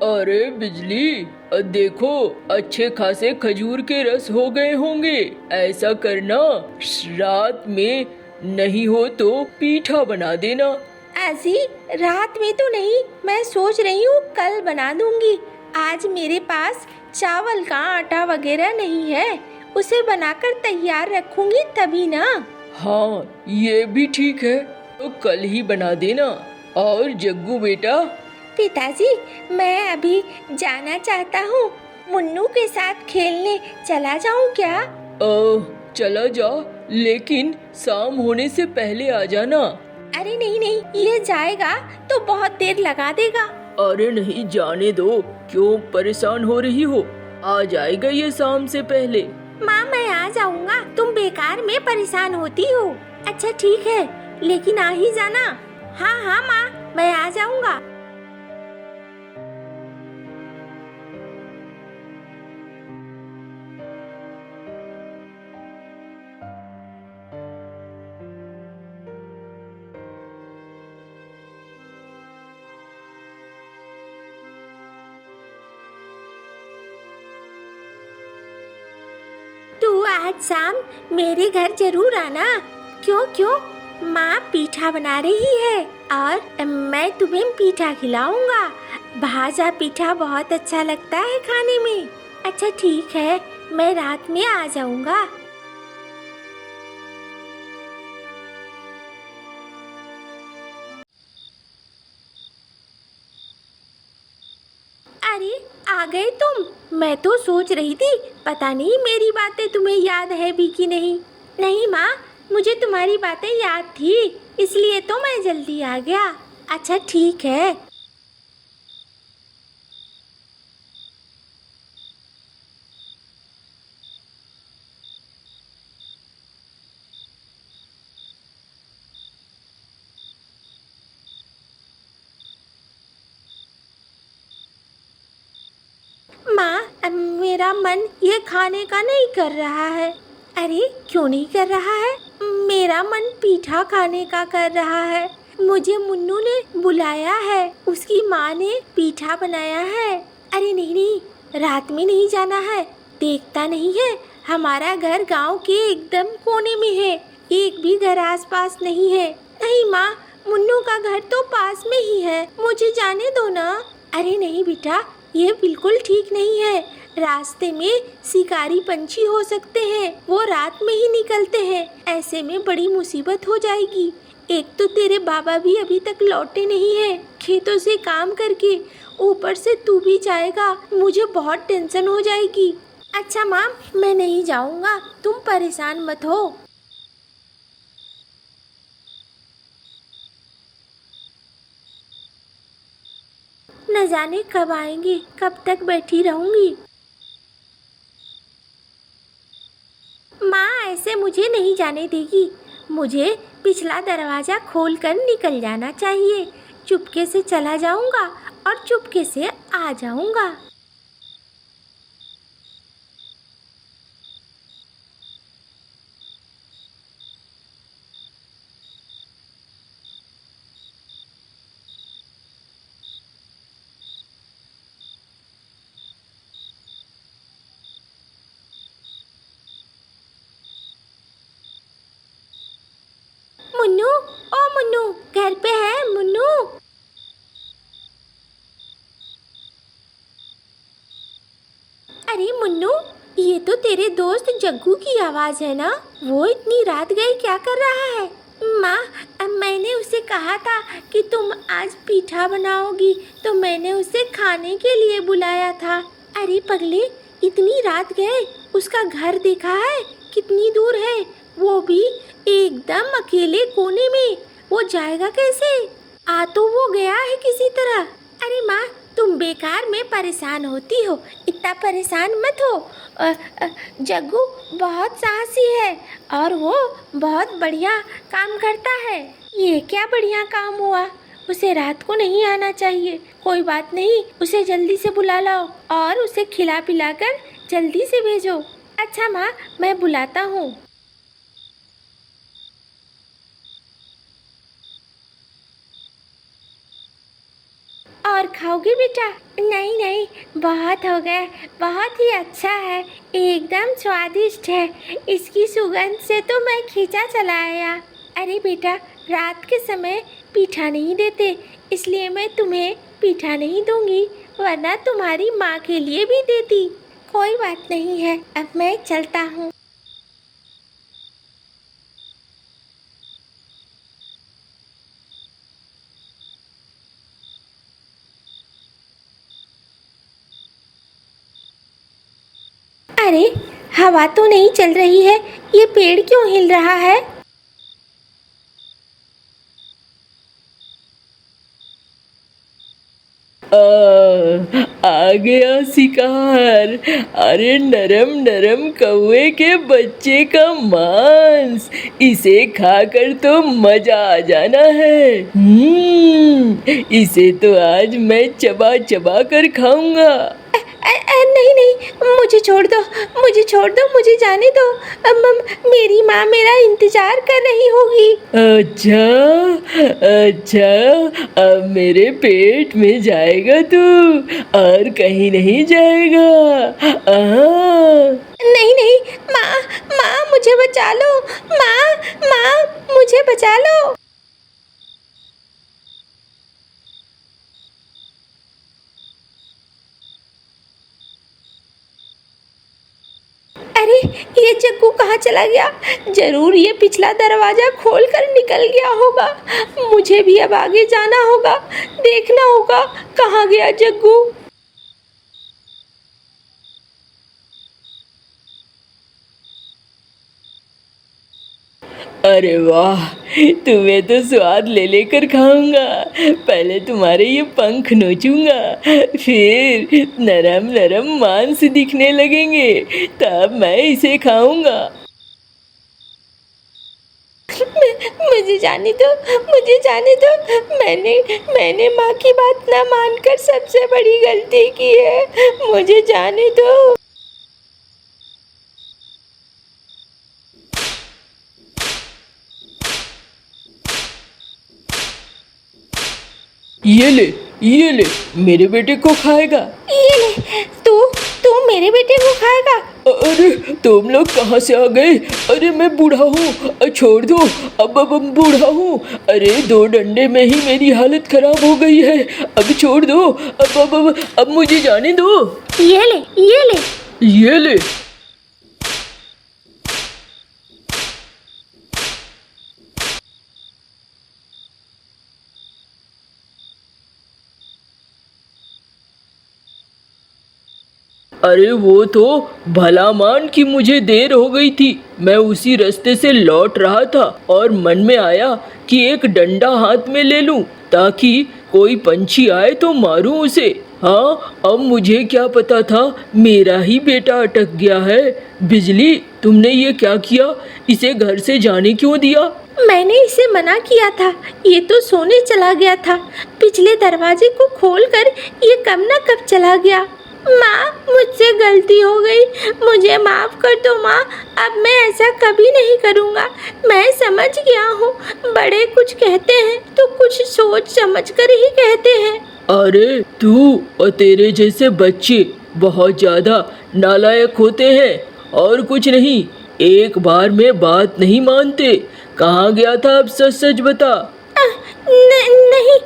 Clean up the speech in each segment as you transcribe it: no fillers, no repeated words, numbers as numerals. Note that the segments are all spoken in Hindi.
अरे बिजली, देखो अच्छे खासे खजूर के रस हो गए होंगे। ऐसा करना, रात में नहीं हो तो पीठा बना देना। ऐसी रात में तो नहीं, मैं सोच रही हूँ कल बना दूंगी। आज मेरे पास चावल का आटा वगैरह नहीं है, उसे बनाकर तैयार रखूंगी तभी ना। हाँ ये भी ठीक है, तो कल ही बना देना। और जग्गू बेटा? पिताजी, मैं अभी जाना चाहता हूँ। मुन्नू के साथ खेलने चला जाऊँ क्या? चला जा, लेकिन शाम होने से पहले आ जाना। अरे नहीं नहीं, ये जाएगा तो बहुत देर लगा देगा। अरे नहीं, जाने दो, क्यों परेशान हो रही हो? आ जाएगा ये शाम से पहले। माँ मैं आ जाऊँगा, तुम बेकार में परेशान होती हो। अच्छा ठीक है, लेकिन आ ही जाना। हाँ हाँ माँ, मैं आ जाऊँगा। तू आज शाम मेरे घर जरूर आना। क्यों क्यों? माँ पीठा बना रही है और मैं तुम्हें पीठा खिलाऊंगा। भाजा पीठा बहुत अच्छा लगता है खाने में। अच्छा ठीक है, मैं रात में आ जाऊंगा। अरे आ गए तुम? मैं तो सोच रही थी पता नहीं मेरी बातें तुम्हें याद है भी कि नहीं। नहीं माँ, मुझे तुम्हारी बातें याद थी, इसलिए तो मैं जल्दी आ गया। अच्छा ठीक है। माँ मेरा मन ये खाने का नहीं कर रहा है। अरे क्यों नहीं कर रहा है? मेरा मन पीठा खाने का कर रहा है। मुझे मुन्नू ने बुलाया है, उसकी माँ ने पीठा बनाया है। अरे नहीं नहीं, रात में नहीं जाना है। देखता नहीं है, हमारा घर गांव के एकदम कोने में है, एक भी घर आसपास नहीं है। नहीं माँ, मुन्नू का घर तो पास में ही है, मुझे जाने दो ना। अरे नहीं बेटा, ये बिल्कुल ठीक नहीं है। रास्ते में शिकारी पंछी हो सकते हैं, वो रात में ही निकलते हैं। ऐसे में बड़ी मुसीबत हो जाएगी। एक तो तेरे बाबा भी अभी तक लौटे नहीं हैं, खेतों से काम करके, ऊपर से तू भी जाएगा, मुझे बहुत टेंशन हो जाएगी। अच्छा माँ, मैं नहीं जाऊँगा, तुम परेशान मत हो। न जाने कब आएंगे, कब तक बैठी रहूंगी। माँ ऐसे मुझे नहीं जाने देगी, मुझे पिछला दरवाजा खोलकर निकल जाना चाहिए। चुपके से चला जाऊंगा और चुपके से आ जाऊंगा। मुन्नू, ओ मुन्नू, घर पे है मुन्नू? अरे मुन्नू, ये तो तेरे दोस्त जग्गू की आवाज है ना? वो इतनी रात गए क्या कर रहा है? माँ, मैंने उसे कहा था कि तुम आज पीठा बनाओगी, तो मैंने उसे खाने के लिए बुलाया था। अरे पगले, इतनी रात गए, उसका घर देखा है कितनी दूर है? वो भी एकदम अकेले कोने में, वो जाएगा कैसे? आ तो वो गया है किसी तरह। अरे माँ, तुम बेकार में परेशान होती हो, इतना परेशान मत हो। जग्गू बहुत साहसी है और वो बहुत बढ़िया काम करता है। ये क्या बढ़िया काम हुआ? उसे रात को नहीं आना चाहिए। कोई बात नहीं, उसे जल्दी से बुला लाओ और उसे खिला पिला कर जल्दी से भेजो। अच्छा माँ, मैं बुलाता हूँ। और खाओगे बेटा? नहीं नहीं, बहुत हो गया, बहुत ही अच्छा है, एकदम स्वादिष्ट है। इसकी सुगंध से तो मैं खींचा चला आया। अरे बेटा, रात के समय पीठा नहीं देते, इसलिए मैं तुम्हें पीठा नहीं दूंगी, वरना तुम्हारी माँ के लिए भी देती। कोई बात नहीं है, अब मैं चलता हूँ। अरे, हवा तो नहीं चल रही है, ये पेड़ क्यों हिल रहा है? आ गया शिकार। अरे नरम नरम कौवे के बच्चे का मांस, इसे खाकर तो मजा आ जाना है। इसे तो आज मैं चबा चबा कर खाऊंगा। नहीं नहीं, मुझे छोड़ दो, मुझे छोड़ दो, मुझे जाने दो। मेरी माँ मेरा इंतजार कर रही होगी। अच्छा अच्छा, अब मेरे पेट में जाएगा तू, और कहीं नहीं जाएगा। नहीं नहीं, माँ माँ मुझे बचा लो, माँ माँ मुझे बचा लो। अरे, ये जग्गू कहाँ चला गया? जरूर ये पिछला दरवाजा खोलकर निकल गया होगा। मुझे भी अब आगे जाना होगा, देखना होगा कहाँ गया जग्गू। अरे वाह, तुम्हें तो स्वाद ले लेकर खाऊंगा। पहले तुम्हारे ये पंख नोचूंगा, फिर नरम नरम मांस दिखने लगेंगे, तब मैं इसे खाऊंगा। मुझे जाने दो, मुझे जाने दो। मैंने माँ की बात ना मानकर सबसे बड़ी गलती की है, मुझे जाने दो। ये ले, मेरे बेटे को खाएगा। ये ले, तू मेरे बेटे को खाएगा? अरे तुम लोग कहाँ से आ गए? अरे मैं बूढ़ा हूँ, छोड़ दो। अब बूढ़ा हूँ। अरे 2 डंडे में ही मेरी हालत खराब हो गई है, अब छोड़ दो। अब मुझे जाने दो। ये ले, ये ले। ये ले। अरे वो तो भला मान कि मुझे देर हो गई थी, मैं उसी रास्ते से लौट रहा था और मन में आया कि एक डंडा हाथ में ले लूं ताकि कोई पंछी आए तो मारूं उसे। हाँ, अब मुझे क्या पता था मेरा ही बेटा अटक गया है। बिजली, तुमने ये क्या किया? इसे घर से जाने क्यों दिया? मैंने इसे मना किया था, ये तो सोने चला गया था। पिछले दरवाजे को खोलकर ये कब न कब चला गया। माँ, मुझसे गलती हो गई, मुझे माफ कर दो माँ। अब मैं ऐसा कभी नहीं करूँगा। मैं समझ गया हूँ, बड़े कुछ कहते हैं तो कुछ सोच समझ कर ही कहते हैं। अरे तू और तेरे जैसे बच्चे बहुत ज्यादा नालायक होते हैं और कुछ नहीं। एक बार में बात नहीं मानते। कहाँ गया था? अब सच सच बता। नहीं,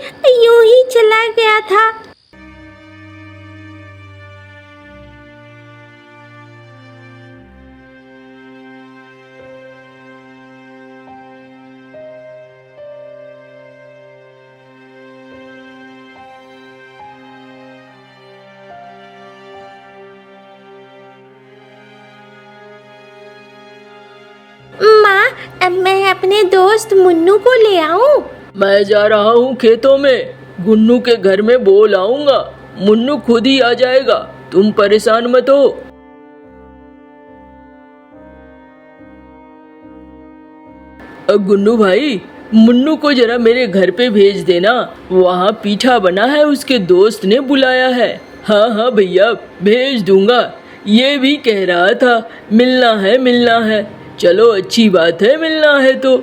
यूं ही चला गया था। माँ, मैं अपने दोस्त मुन्नू को ले आऊं? मैं जा रहा हूँ खेतों में, गुन्नू के घर में बोल आऊंगा। मुन्नू खुद ही आ जाएगा, तुम परेशान मत हो। गुन्नू भाई, मुन्नू को जरा मेरे घर पे भेज देना, वहाँ पीठा बना है, उसके दोस्त ने बुलाया है। हाँ हाँ भैया, भेज दूंगा। ये भी कह रहा था मिलना है मिलना है। चलो अच्छी बात है, मिलना है तो।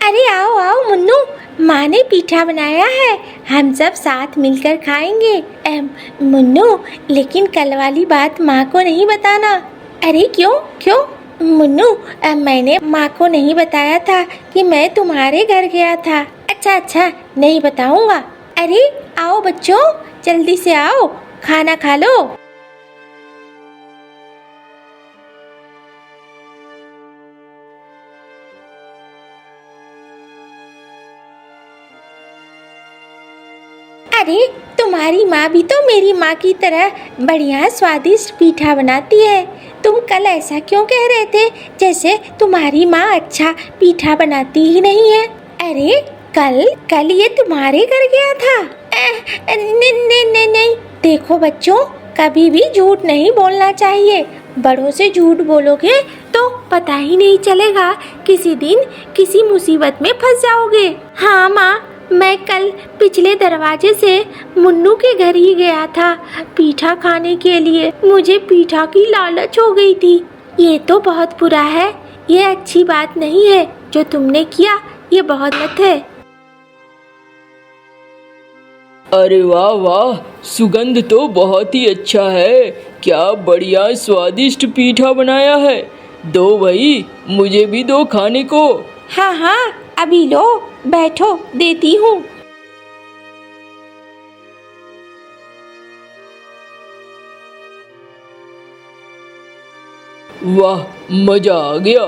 अरे आओ आओ मुन्नू, माँ ने पीठा बनाया है, हम सब साथ मिलकर खाएंगे। मुन्नू, लेकिन कल वाली बात माँ को नहीं बताना। अरे क्यों क्यों मुन्नू, मैंने माँ को नहीं बताया था कि मैं तुम्हारे घर गया था। अच्छा अच्छा, नहीं बताऊंगा। अरे आओ बच्चों, जल्दी से आओ, खाना खा लो। अरे तुम्हारी माँ भी तो मेरी माँ की तरह बढ़िया स्वादिष्ट पीठा बनाती है। तुम कल ऐसा क्यों कह रहे थे जैसे तुम्हारी माँ अच्छा पीठा बनाती ही नहीं है? अरे कल कल ये तुम्हारे घर गया था? नहीं, देखो बच्चों, कभी भी झूठ नहीं बोलना चाहिए। बड़ों से झूठ बोलोगे तो पता ही नहीं चलेगा, किसी दिन किसी मुसीबत में फंस जाओगे। हाँ माँ, मैं कल पिछले दरवाजे से मुन्नू के घर ही गया था पीठा खाने के लिए। मुझे पीठा की लालच हो गई थी। ये तो बहुत बुरा है, ये अच्छी बात नहीं है जो तुमने किया, ये बहुत गलत है। अरे वाह वाह, सुगंध तो बहुत ही अच्छा है। क्या बढ़िया स्वादिष्ट पीठा बनाया है। दो भाई, मुझे भी दो खाने को। हाँ हाँ, अभी लो, बैठो, देती हूँ। वाह, मजा आ गया।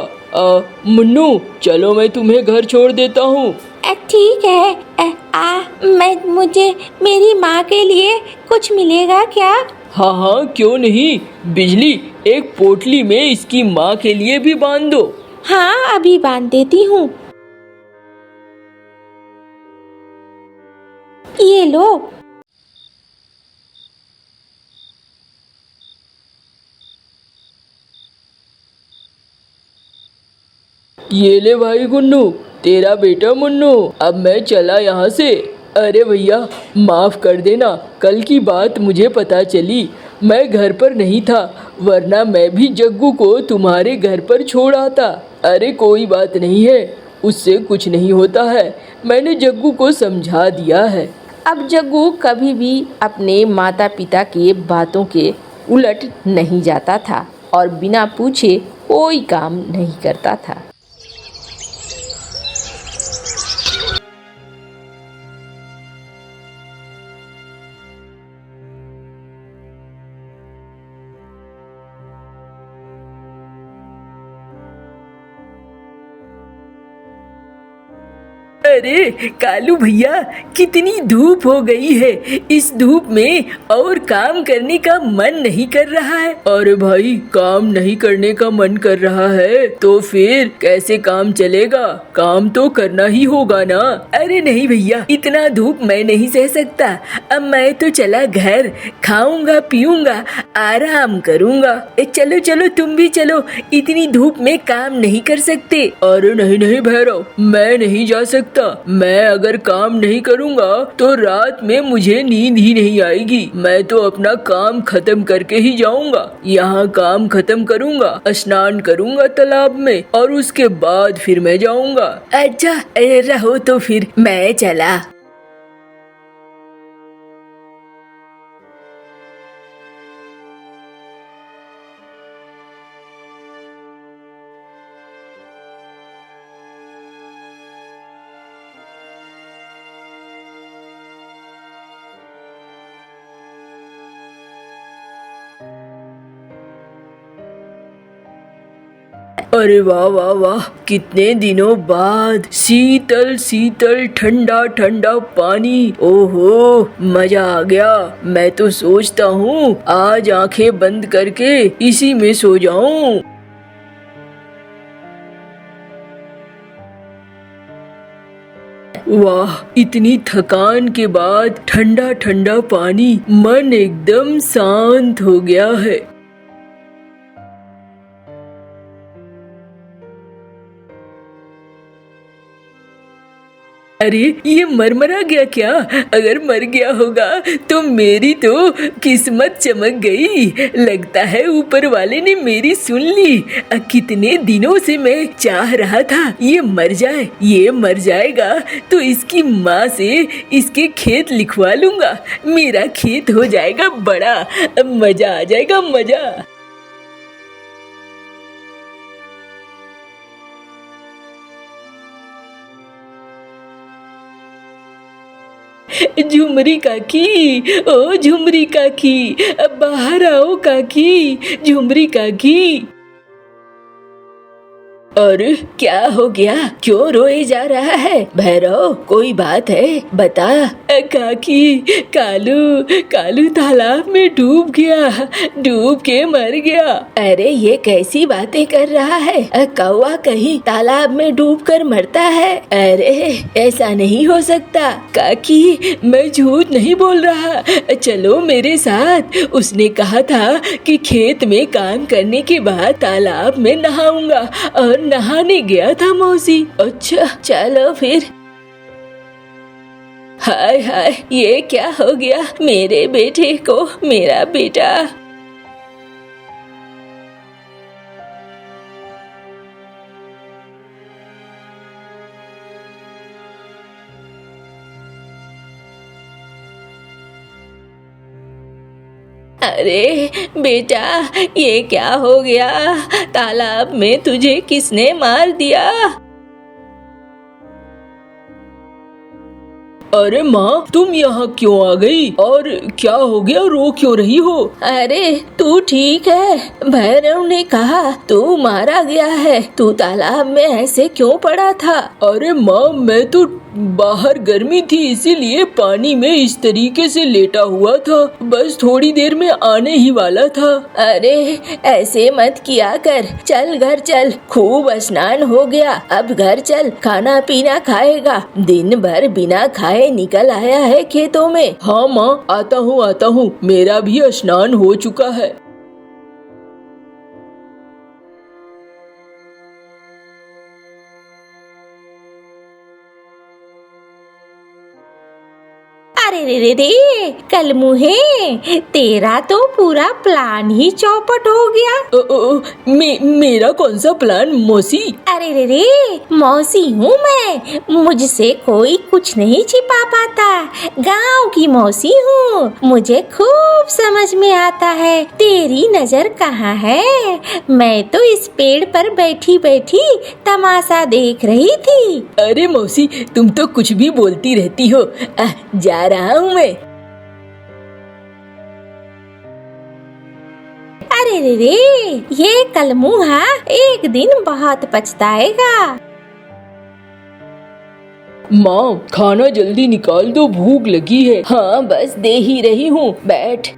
मुन्नू, चलो मैं तुम्हें घर छोड़ देता हूँ। ठीक है। मुझे मेरी माँ के लिए कुछ मिलेगा क्या? हाँ हाँ, क्यों नहीं। बिजली, एक पोटली में इसकी माँ के लिए भी बांध दो। हाँ, अभी बांध देती हूँ। ये लो। ये ले भाई गुन्नू, तेरा बेटा मुन्नू। अब मैं चला यहाँ से। अरे भैया, माफ़ कर देना, कल की बात मुझे पता चली, मैं घर पर नहीं था, वरना मैं भी जग्गू को तुम्हारे घर पर छोड़ आता। अरे कोई बात नहीं है, उससे कुछ नहीं होता है, मैंने जग्गू को समझा दिया है। अब जग्गू कभी भी अपने माता पिता के बातों के उलट नहीं जाता था और बिना पूछे कोई काम नहीं करता था। अरे कालू भैया, कितनी धूप हो गई है। इस धूप में और काम करने का मन नहीं कर रहा है। अरे भाई, काम नहीं करने का मन कर रहा है तो फिर कैसे काम चलेगा? काम तो करना ही होगा ना। अरे नहीं भैया, इतना धूप मैं नहीं सह सकता। अब मैं तो चला घर, खाऊंगा पीऊंगा, आराम करूंगा। चलो चलो, तुम भी चलो, इतनी धूप में काम नहीं कर सकते। अरे नहीं नहीं भैरव, मैं नहीं जा सकता। मैं अगर काम नहीं करूंगा तो रात में मुझे नींद ही नहीं आएगी। मैं तो अपना काम खत्म करके ही जाऊंगा। यहाँ काम खत्म करूंगा, स्नान करूंगा तालाब में और उसके बाद फिर मैं जाऊंगा। अच्छा रहो तो फिर मैं चला। अरे वाह वाह वाह, कितने दिनों बाद शीतल शीतल ठंडा ठंडा पानी। ओहो, मजा आ गया। मैं तो सोचता हूँ आज आंखें बंद करके इसी में सो जाऊं। वाह, इतनी थकान के बाद ठंडा ठंडा पानी, मन एकदम शांत हो गया है। अरे ये मरमरा गया क्या? अगर मर गया होगा तो मेरी तो किस्मत चमक गई। लगता है ऊपर वाले ने मेरी सुन ली। कितने दिनों से मैं चाह रहा था ये मर जाए। ये मर जाएगा तो इसकी माँ से इसके खेत लिखवा लूंगा। मेरा खेत हो जाएगा बड़ा। मजा आ जाएगा, मजा। झुमरी काकी, ओ झुमरी काकी, अब बाहर आओ काकी। झुमरी काकी। अरे क्या हो गया? क्यों रोए जा रहा है? भैरव, कोई बात है? बता। काकी, कालू तालाब में डूब गया, डूब के मर गया। अरे ये कैसी बातें कर रहा है? कौवा कहीं तालाब में डूब कर मरता है? अरे ऐसा नहीं हो सकता। काकी, मैं झूठ नहीं बोल रहा, चलो मेरे साथ। उसने कहा था कि खेत में काम करने के बाद तालाब में नहाऊंगा, और नहाने गया था मौसी। अच्छा चलो फिर। हाय हाय, ये क्या हो गया मेरे बेटे को? मेरा बेटा। अरे बेटा, ये क्या हो गया? तालाब में तुझे किसने मार दिया? अरे माँ, तुम यहाँ क्यों आ गई? और क्या हो गया? रो क्यों रही हो? अरे तू ठीक है? भैरव ने कहा तू मारा गया है। तू तालाब में ऐसे क्यों पड़ा था? अरे माँ, मैं तो बाहर गर्मी थी, इसीलिए पानी में इस तरीके से लेटा हुआ था। बस थोड़ी देर में आने ही वाला था। अरे ऐसे मत किया कर। चल घर चल, खूब स्नान हो गया। अब घर चल, खाना पीना खाएगा। दिन भर बिना खाए निकल आया है खेतों में। हाँ माँ, आता हूँ। मेरा भी स्नान हो चुका है। अरे रे, कल मुहे, तेरा तो पूरा प्लान ही चौपट हो गया। मेरा कौन सा प्लान मौसी? अरे रे, मौसी हूँ मैं। मुझसे कोई कुछ नहीं छिपा पाता। गांव की मौसी हूँ, मुझे खूब समझ में आता है तेरी नजर कहाँ है। मैं तो इस पेड़ पर बैठी बैठी तमाशा देख रही थी। अरे मौसी, तुम तो कुछ भी बोलती रहती हो। जा रहा हूँ मैं। अरे रे, ये कलमुहा एक दिन बहुत पछताएगा। माँ, खाना जल्दी निकाल दो, भूख लगी है। हाँ बस दे ही रही हूँ, बैठ।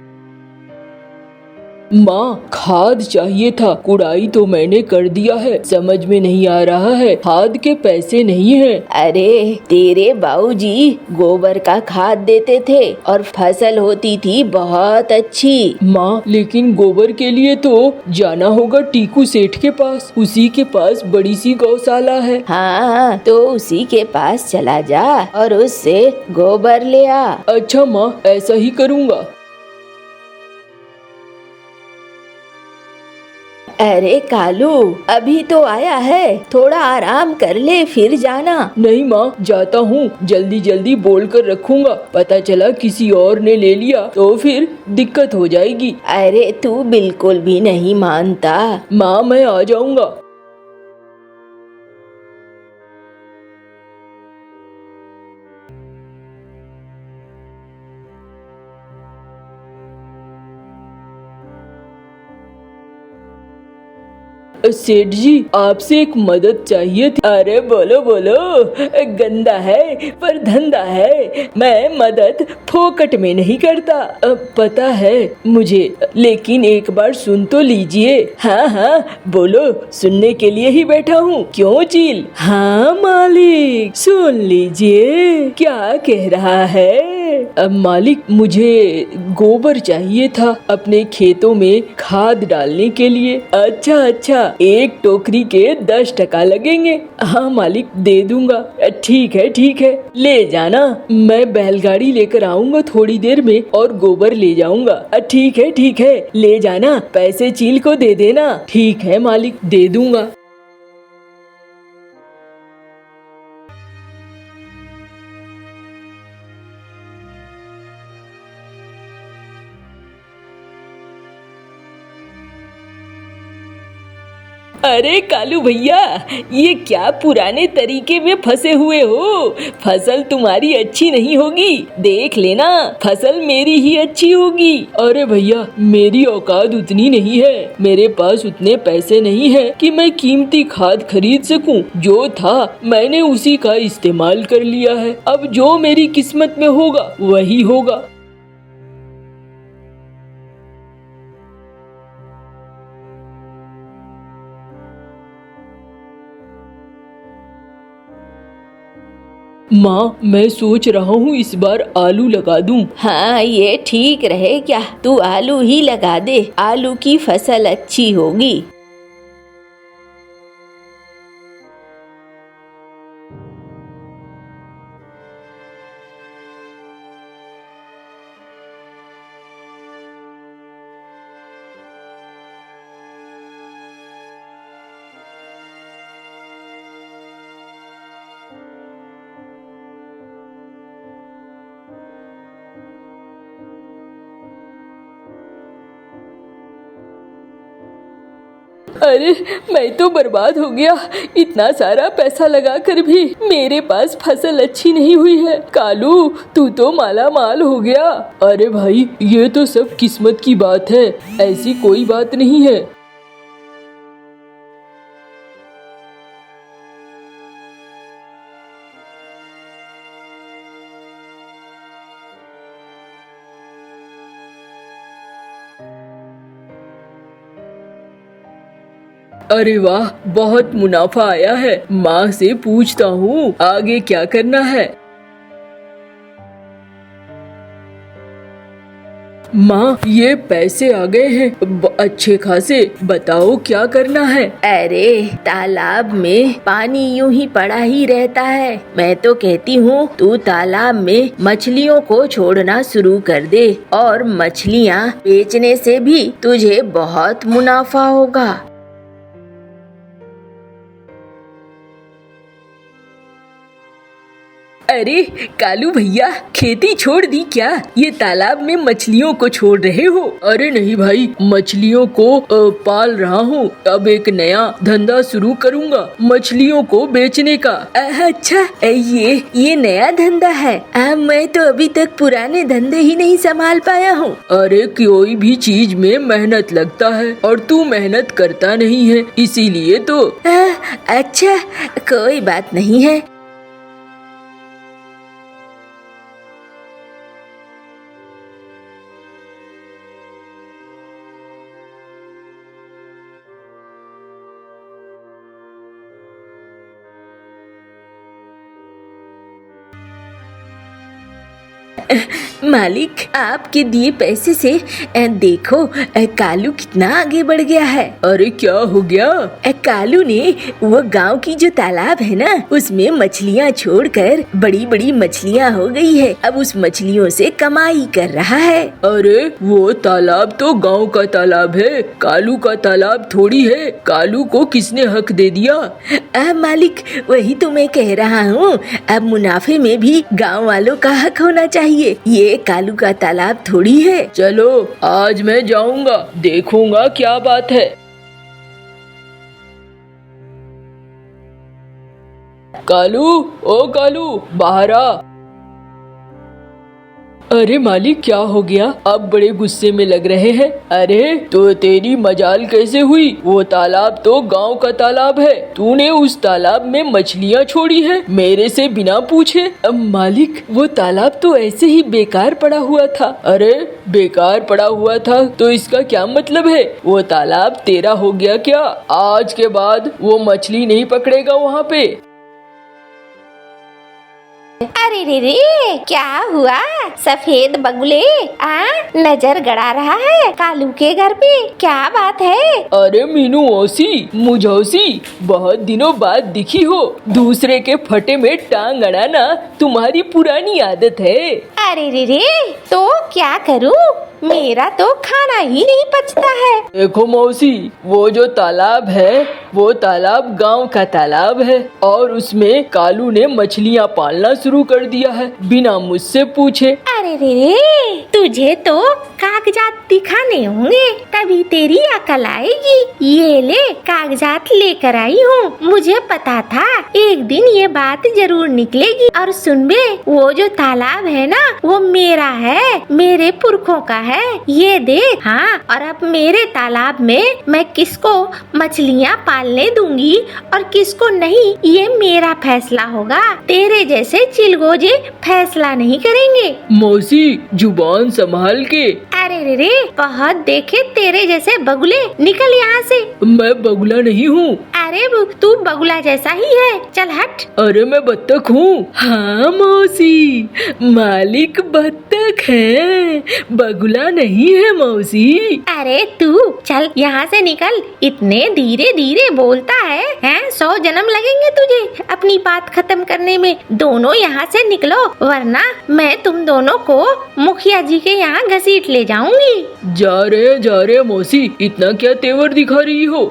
माँ, खाद चाहिए था। कुड़ाई तो मैंने कर दिया है, समझ में नहीं आ रहा है खाद के पैसे नहीं है। अरे तेरे बाबूजी गोबर का खाद देते थे और फसल होती थी बहुत अच्छी। माँ, लेकिन गोबर के लिए तो जाना होगा टीकू सेठ के पास। उसी के पास बड़ी सी गौशाला है। हाँ, तो उसी के पास चला जा और उससे गोबर ले आ। अच्छा माँ, ऐसा ही करूँगा। अरे कालू, अभी तो आया है, थोड़ा आराम कर ले फिर जाना। नहीं माँ, जाता हूँ। जल्दी जल्दी बोल कर रखूंगा, पता चला किसी और ने ले लिया तो फिर दिक्कत हो जाएगी। अरे तू बिल्कुल भी नहीं मानता। माँ, मैं आ जाऊंगा। सेठ जी, आपसे एक मदद चाहिए थी। अरे बोलो बोलो, गंदा है पर धंधा है। मैं मदद फोकट में नहीं करता, पता है मुझे, लेकिन एक बार सुन तो लीजिए। हाँ हाँ बोलो, सुनने के लिए ही बैठा हूँ। क्यों चील? हाँ मालिक, सुन लीजिए क्या कह रहा है। मालिक, मुझे गोबर चाहिए था अपने खेतों में खाद डालने के लिए। अच्छा अच्छा, एक टोकरी के 10 टका लगेंगे। हाँ मालिक, दे दूंगा। ठीक है, ले जाना। मैं बैलगाड़ी लेकर आऊंगा थोड़ी देर में और गोबर ले जाऊंगा। ठीक है, ले जाना। पैसे चील को दे देना। ठीक है मालिक, दे दूंगा। अरे कालू भैया, ये क्या पुराने तरीके में फंसे हुए हो? फसल तुम्हारी अच्छी नहीं होगी, देख लेना, फसल मेरी ही अच्छी होगी। अरे भैया, मेरी औकात उतनी नहीं है, मेरे पास उतने पैसे नहीं है कि मैं कीमती खाद खरीद सकूं। जो था मैंने उसी का इस्तेमाल कर लिया है। अब जो मेरी किस्मत में होगा वही होगा। माँ, मैं सोच रहा हूँ इस बार आलू लगा दूं। हाँ, ये ठीक रहे क्या? तू आलू ही लगा दे, आलू की फसल अच्छी होगी। अरे मैं तो बर्बाद हो गया। इतना सारा पैसा लगाकर भी मेरे पास फसल अच्छी नहीं हुई है। कालू, तू तो माला माल हो गया। अरे भाई, ये तो सब किस्मत की बात है, ऐसी कोई बात नहीं है। अरे वाह, बहुत मुनाफा आया है। माँ से पूछता हूँ आगे क्या करना है। माँ, ये पैसे आ गए हैं अच्छे खासे, बताओ क्या करना है। अरे तालाब में पानी यूं ही पड़ा ही रहता है। मैं तो कहती हूँ तू तालाब में मछलियों को छोड़ना शुरू कर दे, और मछलियाँ बेचने से भी तुझे बहुत मुनाफा होगा। अरे कालू भैया, खेती छोड़ दी क्या? ये तालाब में मछलियों को छोड़ रहे हो? अरे नहीं भाई, मछलियों को पाल रहा हूँ। अब एक नया धंधा शुरू करूँगा, मछलियों को बेचने का। अच्छा, ये नया धंधा है। मैं तो अभी तक पुराने धंधे ही नहीं संभाल पाया हूँ। अरे कोई भी चीज में मेहनत लगता है और तू मेहनत करता नहीं है, इसीलिए तो। अच्छा, कोई बात नहीं है। मालिक, आपके दिए पैसे से देखो कालू कितना आगे बढ़ गया है। अरे क्या हो गया? कालू ने वो गांव की जो तालाब है ना, उसमें मछलियाँ छोड़कर बड़ी बड़ी मछलियाँ हो गई है। अब उस मछलियों से कमाई कर रहा है। अरे वो तालाब तो गांव का तालाब है, कालू का तालाब थोड़ी है। कालू को किसने हक दे दिया? मालिक, वही तो मैं कह रहा हूँ। अब मुनाफे में भी गांव वालों का हक होना चाहिए। ये कालू का तालाब थोड़ी है। चलो आज मैं जाऊंगा, देखूंगा क्या बात है। कालू, ओ कालू, बाहर आ। अरे मालिक, क्या हो गया? आप बड़े गुस्से में लग रहे हैं। अरे तो तेरी मजाल कैसे हुई? वो तालाब तो गांव का तालाब है, तूने उस तालाब में मछलियाँ छोड़ी है मेरे से बिना पूछे। अब मालिक, वो तालाब तो ऐसे ही बेकार पड़ा हुआ था। अरे बेकार पड़ा हुआ था तो इसका क्या मतलब है? वो तालाब तेरा हो गया क्या? आज के बाद वो मछली नहीं पकड़ेगा वहाँ पे। अरे रे रे, क्या हुआ? सफेद बगुले नजर गड़ा रहा है कालू के घर पे, क्या बात है? अरे मीनू मौसी, मुझौसी, बहुत दिनों बाद दिखी हो। दूसरे के फटे में टांग अड़ाना तुम्हारी पुरानी आदत है। अरे रे रे, तो क्या करूं? मेरा तो खाना ही नहीं पचता है। देखो मौसी, वो जो तालाब है वो तालाब गांव का तालाब है और उसमें कालू ने मछलियां पालना शुरू कर दिया है बिना मुझसे पूछे। अरे रे रे, तुझे तो कागजात दिखाने होंगे तभी तेरी अकल आएगी। ये ले, कागजात लेकर आई हूँ। मुझे पता था एक दिन ये बात जरूर निकलेगी। और सुन बे, वो जो तालाब है ना वो मेरा है, मेरे पुरखों का है। ये देख। हाँ, और अब मेरे तालाब में मैं किसको मछलियाँ पालने दूंगी और किसको नहीं, ये मेरा फैसला होगा। तेरे जैसे चिलगोजे फैसला नहीं करेंगे। मौसी, जुबान संभाल के। अरे रे रे, बहुत देखे तेरे जैसे बगुले, निकल यहाँ से। मैं बगुला नहीं हूँ। अरे तू बगुला जैसा ही है, चल हट। अरे मैं बत्तख हूँ। हाँ मौसी, मालिक बत्तख है, बगुला नहीं है मौसी। अरे तू चल यहाँ से निकल, इतने धीरे धीरे बोलता है, हैं? 100 जन्म लगेंगे तुझे अपनी बात खत्म करने में। दोनों यहाँ से निकलो, वरना मैं तुम दोनों को मुखिया जी के यहाँ घसीट ले जाऊंगी। जा रहे मौसी, इतना क्या तेवर दिखा रही हो?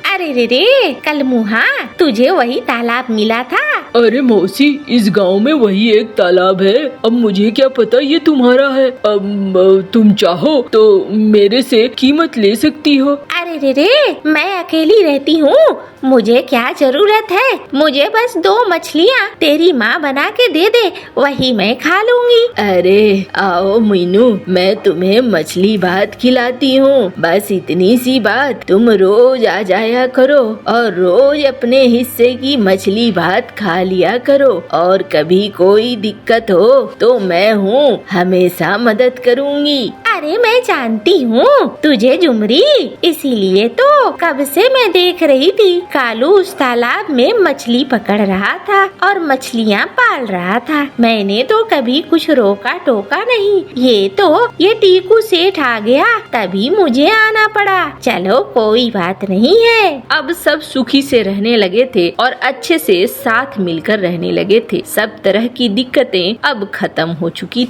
अरे रे रे, कल मुहा, तुझे वही तालाब मिला था? अरे मौसी, इस गांव में वही एक तालाब है। अब मुझे क्या पता ये तुम्हारा है। अब तुम चाहो तो मेरे से कीमत ले सकती हो। अरे रे रे, मैं अकेली रहती हूँ, मुझे क्या जरूरत है? मुझे बस 2 मछलियाँ तेरी माँ बना के दे दे, वही मैं खा लूंगी। अरे आओ मीनू, मैं तुम्हें मछली भात खिलाती हूँ। बस इतनी सी बात, तुम रोज आ जाया करो और रोज अपने हिस्से की मछली भात खा लिया करो। और कभी कोई दिक्कत हो तो मैं हूँ, हमेशा मदद करूँगी। अरे मैं जानती हूँ तुझे जुमरी, इसीलिए तो कब से मैं देख रही थी कालू उस तालाब में मछली पकड़ रहा था और मछलियाँ पाल रहा था। मैंने तो कभी कुछ रोका टोका नहीं। ये टीकू सेठ आ गया तभी मुझे आना पड़ा। चलो कोई बात नहीं है। अब सब सुखी से रहने लगे थे और अच्छे से साथ मिलकर रहने लगे थे। सब तरह की दिक्कतें अब खत्म हो चुकी